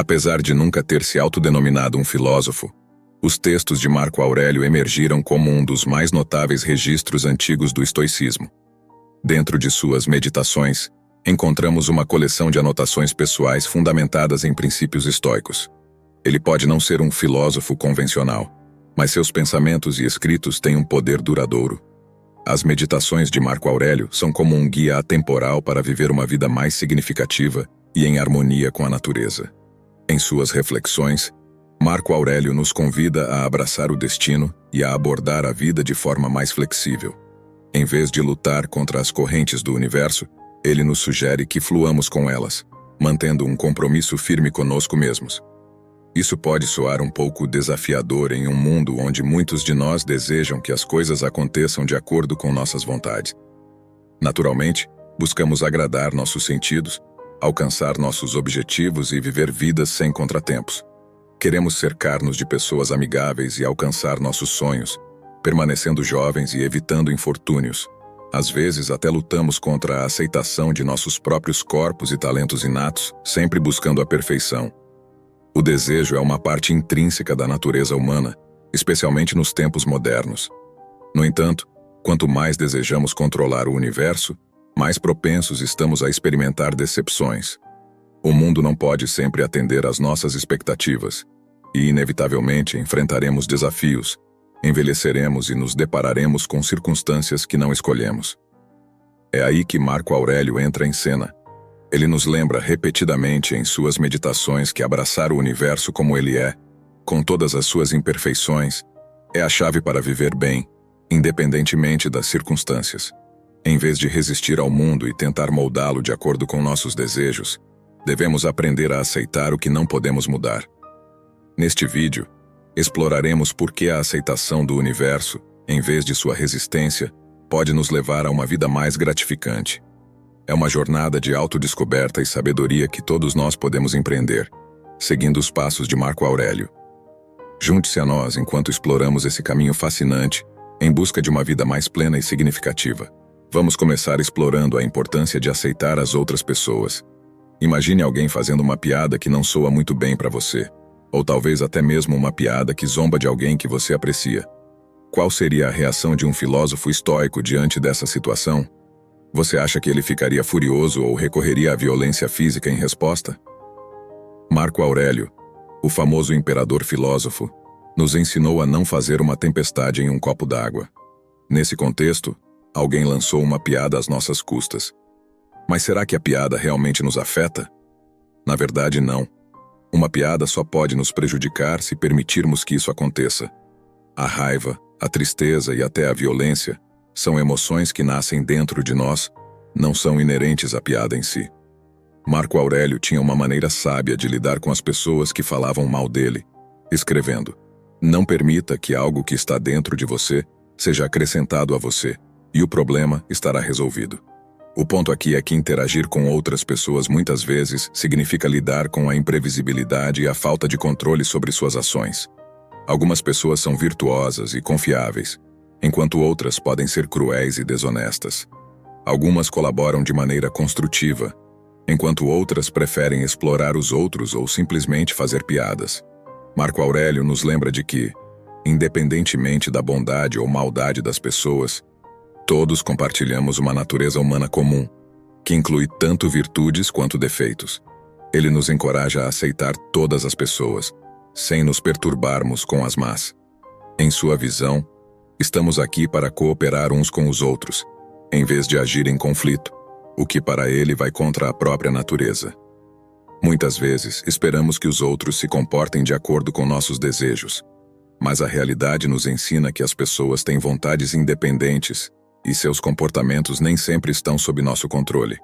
Apesar de nunca ter se autodenominado um filósofo, os textos de Marco Aurélio emergiram como um dos mais notáveis registros antigos do estoicismo. Dentro de suas meditações, encontramos uma coleção de anotações pessoais fundamentadas em princípios estoicos. Ele pode não ser um filósofo convencional, mas seus pensamentos e escritos têm um poder duradouro. As meditações de Marco Aurélio são como um guia atemporal para viver uma vida mais significativa e em harmonia com a natureza. Em suas reflexões, Marco Aurélio nos convida a abraçar o destino e a abordar a vida de forma mais flexível. Em vez de lutar contra as correntes do universo, ele nos sugere que fluamos com elas, mantendo um compromisso firme conosco mesmos. Isso pode soar um pouco desafiador em um mundo onde muitos de nós desejam que as coisas aconteçam de acordo com nossas vontades. Naturalmente, buscamos agradar nossos sentidos, alcançar nossos objetivos e viver vidas sem contratempos. Queremos cercar-nos de pessoas amigáveis e alcançar nossos sonhos, permanecendo jovens e evitando infortúnios. Às vezes até lutamos contra a aceitação de nossos próprios corpos e talentos inatos, sempre buscando a perfeição. O desejo é uma parte intrínseca da natureza humana, especialmente nos tempos modernos. No entanto, quanto mais desejamos controlar o universo, mais propensos estamos a experimentar decepções. O mundo não pode sempre atender às nossas expectativas, e inevitavelmente enfrentaremos desafios, envelheceremos e nos depararemos com circunstâncias que não escolhemos. É aí que Marco Aurélio entra em cena. Ele nos lembra repetidamente em suas meditações que abraçar o universo como ele é, com todas as suas imperfeições, é a chave para viver bem, independentemente das circunstâncias. Em vez de resistir ao mundo e tentar moldá-lo de acordo com nossos desejos, devemos aprender a aceitar o que não podemos mudar. Neste vídeo, exploraremos por que a aceitação do universo, em vez de sua resistência, pode nos levar a uma vida mais gratificante. É uma jornada de autodescoberta e sabedoria que todos nós podemos empreender, seguindo os passos de Marco Aurélio. Junte-se a nós enquanto exploramos esse caminho fascinante, em busca de uma vida mais plena e significativa. Vamos começar explorando a importância de aceitar as outras pessoas. Imagine alguém fazendo uma piada que não soa muito bem para você, ou talvez até mesmo uma piada que zomba de alguém que você aprecia. Qual seria a reação de um filósofo estoico diante dessa situação? Você acha que ele ficaria furioso ou recorreria à violência física em resposta? Marco Aurélio, o famoso imperador filósofo, nos ensinou a não fazer uma tempestade em um copo d'água. Nesse contexto, alguém lançou uma piada às nossas custas. Mas será que a piada realmente nos afeta? Na verdade, não. Uma piada só pode nos prejudicar se permitirmos que isso aconteça. A raiva, a tristeza e até a violência são emoções que nascem dentro de nós, não são inerentes à piada em si. Marco Aurélio tinha uma maneira sábia de lidar com as pessoas que falavam mal dele, escrevendo: "Não permita que algo que está dentro de você seja acrescentado a você, e o problema estará resolvido." O ponto aqui é que interagir com outras pessoas muitas vezes significa lidar com a imprevisibilidade e a falta de controle sobre suas ações. Algumas pessoas são virtuosas e confiáveis, enquanto outras podem ser cruéis e desonestas. Algumas colaboram de maneira construtiva, enquanto outras preferem explorar os outros ou simplesmente fazer piadas. Marco Aurélio nos lembra de que, independentemente da bondade ou maldade das pessoas, todos compartilhamos uma natureza humana comum, que inclui tanto virtudes quanto defeitos. Ele nos encoraja a aceitar todas as pessoas, sem nos perturbarmos com as más. Em sua visão, estamos aqui para cooperar uns com os outros, em vez de agir em conflito, o que para ele vai contra a própria natureza. Muitas vezes, esperamos que os outros se comportem de acordo com nossos desejos, mas a realidade nos ensina que as pessoas têm vontades independentes e seus comportamentos nem sempre estão sob nosso controle.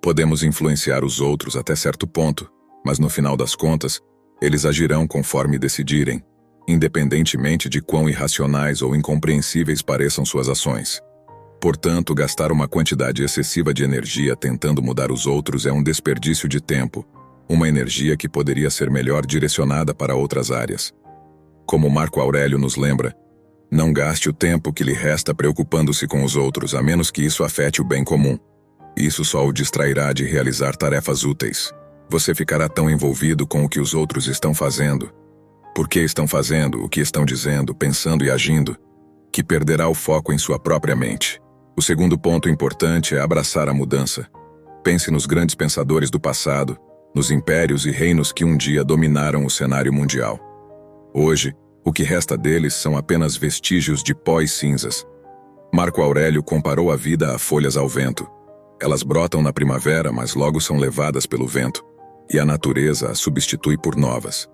Podemos influenciar os outros até certo ponto, mas no final das contas, eles agirão conforme decidirem, independentemente de quão irracionais ou incompreensíveis pareçam suas ações. Portanto, gastar uma quantidade excessiva de energia tentando mudar os outros é um desperdício de tempo, uma energia que poderia ser melhor direcionada para outras áreas. Como Marco Aurélio nos lembra, não gaste o tempo que lhe resta preocupando-se com os outros, a menos que isso afete o bem comum. Isso só o distrairá de realizar tarefas úteis. Você ficará tão envolvido com o que os outros estão fazendo, por que estão fazendo, o que estão dizendo, pensando e agindo, que perderá o foco em sua própria mente. O segundo ponto importante é abraçar a mudança. Pense nos grandes pensadores do passado, nos impérios e reinos que um dia dominaram o cenário mundial. Hoje, o que resta deles são apenas vestígios de pó e cinzas. Marco Aurélio comparou a vida a folhas ao vento. Elas brotam na primavera, mas logo são levadas pelo vento, e a natureza as substitui por novas.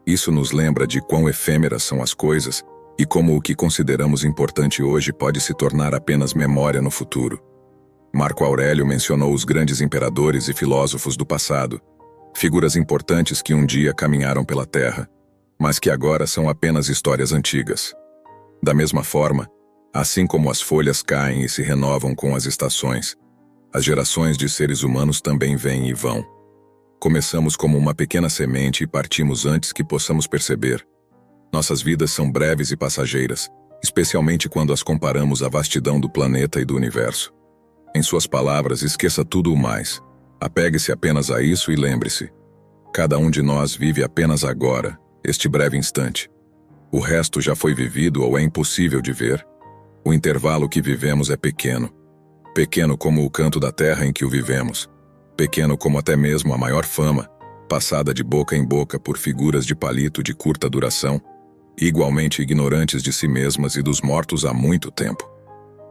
Isso nos lembra de quão efêmeras são as coisas e como o que consideramos importante hoje pode se tornar apenas memória no futuro. Marco Aurélio mencionou os grandes imperadores e filósofos do passado, figuras importantes que um dia caminharam pela terra, mas que agora são apenas histórias antigas. Da mesma forma, assim como as folhas caem e se renovam com as estações, as gerações de seres humanos também vêm e vão. Começamos como uma pequena semente e partimos antes que possamos perceber. Nossas vidas são breves e passageiras, especialmente quando as comparamos à vastidão do planeta e do universo. Em suas palavras, esqueça tudo o mais. Apegue-se apenas a isso e lembre-se. Cada um de nós vive apenas agora, este breve instante. O resto já foi vivido ou é impossível de ver. O intervalo que vivemos é pequeno. Pequeno como o canto da terra em que o vivemos. Pequeno como até mesmo a maior fama, passada de boca em boca por figuras de palito de curta duração, igualmente ignorantes de si mesmas e dos mortos há muito tempo.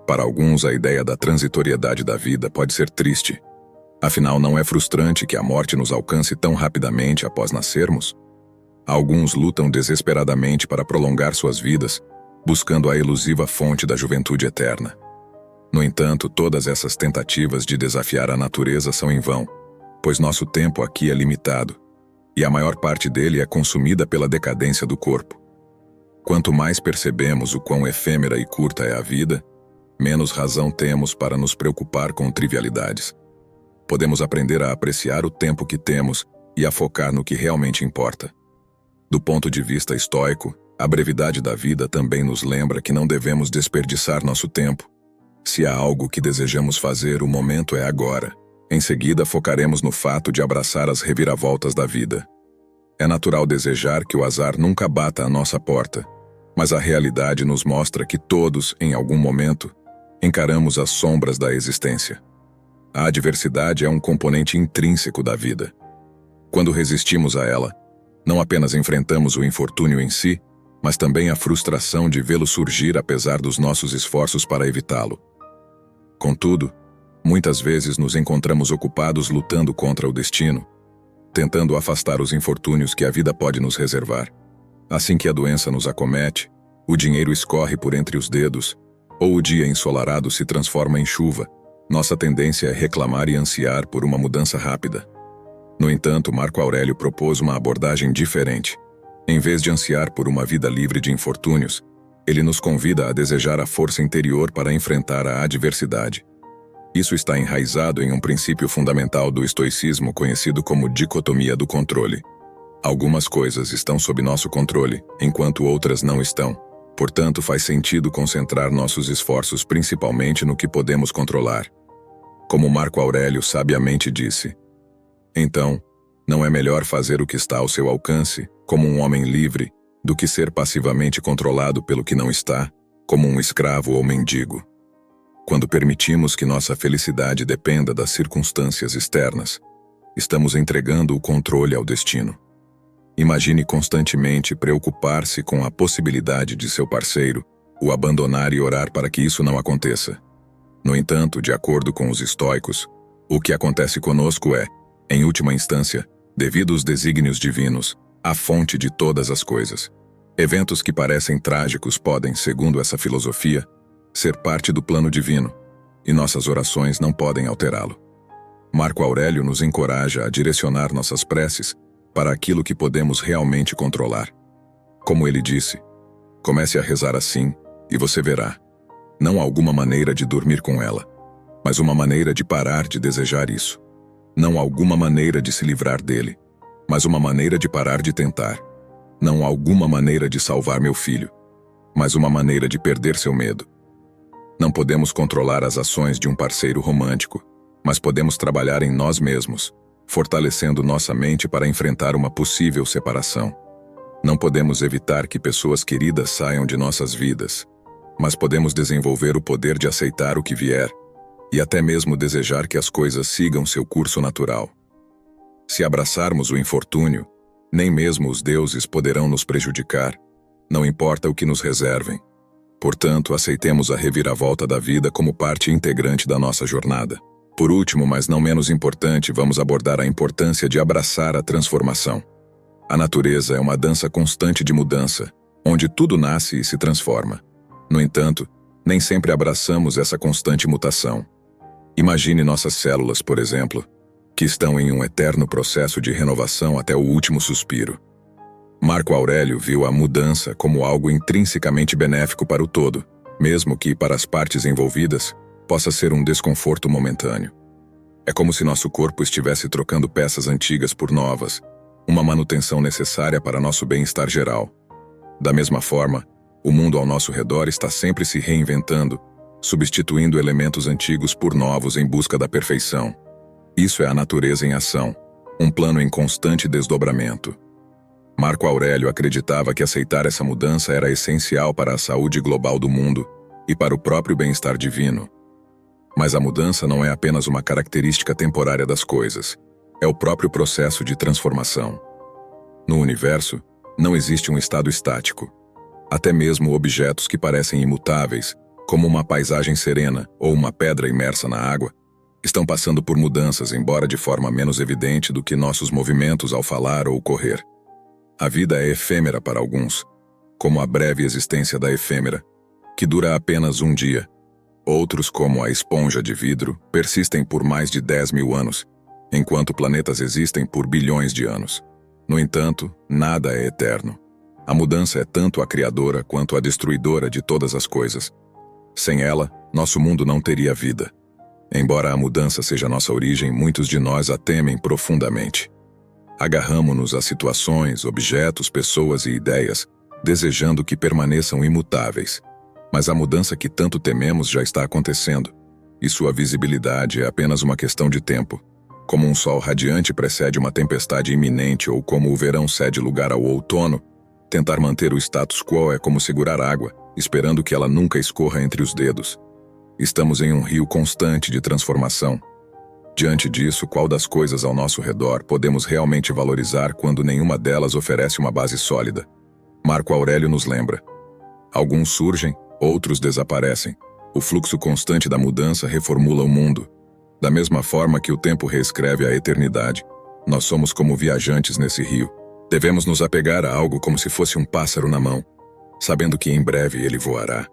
Para alguns, a ideia da transitoriedade da vida pode ser triste. Afinal, não é frustrante que a morte nos alcance tão rapidamente após nascermos? Alguns lutam desesperadamente para prolongar suas vidas, buscando a elusiva fonte da juventude eterna. No entanto, todas essas tentativas de desafiar a natureza são em vão, pois nosso tempo aqui é limitado, e a maior parte dele é consumida pela decadência do corpo. Quanto mais percebemos o quão efêmera e curta é a vida, menos razão temos para nos preocupar com trivialidades. Podemos aprender a apreciar o tempo que temos e a focar no que realmente importa. Do ponto de vista estoico, a brevidade da vida também nos lembra que não devemos desperdiçar nosso tempo. Se há algo que desejamos fazer, o momento é agora. Em seguida, focaremos no fato de abraçar as reviravoltas da vida. É natural desejar que o azar nunca bata à nossa porta, mas a realidade nos mostra que todos, em algum momento, encaramos as sombras da existência. A adversidade é um componente intrínseco da vida. Quando resistimos a ela, não apenas enfrentamos o infortúnio em si, mas também a frustração de vê-lo surgir apesar dos nossos esforços para evitá-lo. Contudo, muitas vezes nos encontramos ocupados lutando contra o destino, tentando afastar os infortúnios que a vida pode nos reservar. Assim que a doença nos acomete, o dinheiro escorre por entre os dedos, ou o dia ensolarado se transforma em chuva, nossa tendência é reclamar e ansiar por uma mudança rápida. No entanto, Marco Aurélio propôs uma abordagem diferente. Em vez de ansiar por uma vida livre de infortúnios, ele nos convida a desejar a força interior para enfrentar a adversidade. Isso está enraizado em um princípio fundamental do estoicismo conhecido como dicotomia do controle. Algumas coisas estão sob nosso controle, enquanto outras não estão. Portanto, faz sentido concentrar nossos esforços principalmente no que podemos controlar. Como Marco Aurélio sabiamente disse: então, não é melhor fazer o que está ao seu alcance, como um homem livre, do que ser passivamente controlado pelo que não está, como um escravo ou mendigo. Quando permitimos que nossa felicidade dependa das circunstâncias externas, estamos entregando o controle ao destino. Imagine constantemente preocupar-se com a possibilidade de seu parceiro o abandonar e orar para que isso não aconteça. No entanto, de acordo com os estoicos, o que acontece conosco é, em última instância, devido aos desígnios divinos, a fonte de todas as coisas. Eventos que parecem trágicos podem, segundo essa filosofia, ser parte do plano divino, e nossas orações não podem alterá-lo. Marco Aurélio nos encoraja a direcionar nossas preces para aquilo que podemos realmente controlar. Como ele disse, comece a rezar assim, e você verá, não alguma maneira de dormir com ela, mas uma maneira de parar de desejar isso. Não alguma maneira de se livrar dele, mas uma maneira de parar de tentar. Não alguma maneira de salvar meu filho, mas uma maneira de perder seu medo. Não podemos controlar as ações de um parceiro romântico, mas podemos trabalhar em nós mesmos, fortalecendo nossa mente para enfrentar uma possível separação. Não podemos evitar que pessoas queridas saiam de nossas vidas, mas podemos desenvolver o poder de aceitar o que vier e até mesmo desejar que as coisas sigam seu curso natural. Se abraçarmos o infortúnio, nem mesmo os deuses poderão nos prejudicar, não importa o que nos reservem. Portanto, aceitemos a reviravolta da vida como parte integrante da nossa jornada. Por último, mas não menos importante, vamos abordar a importância de abraçar a transformação. A natureza é uma dança constante de mudança, onde tudo nasce e se transforma. No entanto, nem sempre abraçamos essa constante mutação. Imagine nossas células, por exemplo, que estão em um eterno processo de renovação até o último suspiro. Marco Aurélio viu a mudança como algo intrinsecamente benéfico para o todo, mesmo que, para as partes envolvidas, possa ser um desconforto momentâneo. É como se nosso corpo estivesse trocando peças antigas por novas, uma manutenção necessária para nosso bem-estar geral. Da mesma forma, o mundo ao nosso redor está sempre se reinventando, substituindo elementos antigos por novos em busca da perfeição. Isso é a natureza em ação, um plano em constante desdobramento. Marco Aurélio acreditava que aceitar essa mudança era essencial para a saúde global do mundo e para o próprio bem-estar divino. Mas a mudança não é apenas uma característica temporária das coisas, é o próprio processo de transformação. No universo, não existe um estado estático. Até mesmo objetos que parecem imutáveis, como uma paisagem serena ou uma pedra imersa na água, estão passando por mudanças, embora de forma menos evidente do que nossos movimentos ao falar ou correr. A vida é efêmera para alguns, como a breve existência da efêmera, que dura apenas um dia. Outros, como a esponja de vidro, persistem por mais de 10.000 anos, enquanto planetas existem por bilhões de anos. No entanto, nada é eterno. A mudança é tanto a criadora quanto a destruidora de todas as coisas. Sem ela, nosso mundo não teria vida. Embora a mudança seja nossa origem, muitos de nós a temem profundamente. Agarramo-nos a situações, objetos, pessoas e ideias, desejando que permaneçam imutáveis. Mas a mudança que tanto tememos já está acontecendo, e sua visibilidade é apenas uma questão de tempo. Como um sol radiante precede uma tempestade iminente ou como o verão cede lugar ao outono, tentar manter o status quo é como segurar água, esperando que ela nunca escorra entre os dedos. Estamos em um rio constante de transformação. Diante disso, qual das coisas ao nosso redor podemos realmente valorizar quando nenhuma delas oferece uma base sólida? Marco Aurélio nos lembra. Alguns surgem, outros desaparecem. O fluxo constante da mudança reformula o mundo. Da mesma forma que o tempo reescreve a eternidade, nós somos como viajantes nesse rio. Devemos nos apegar a algo como se fosse um pássaro na mão, sabendo que em breve ele voará.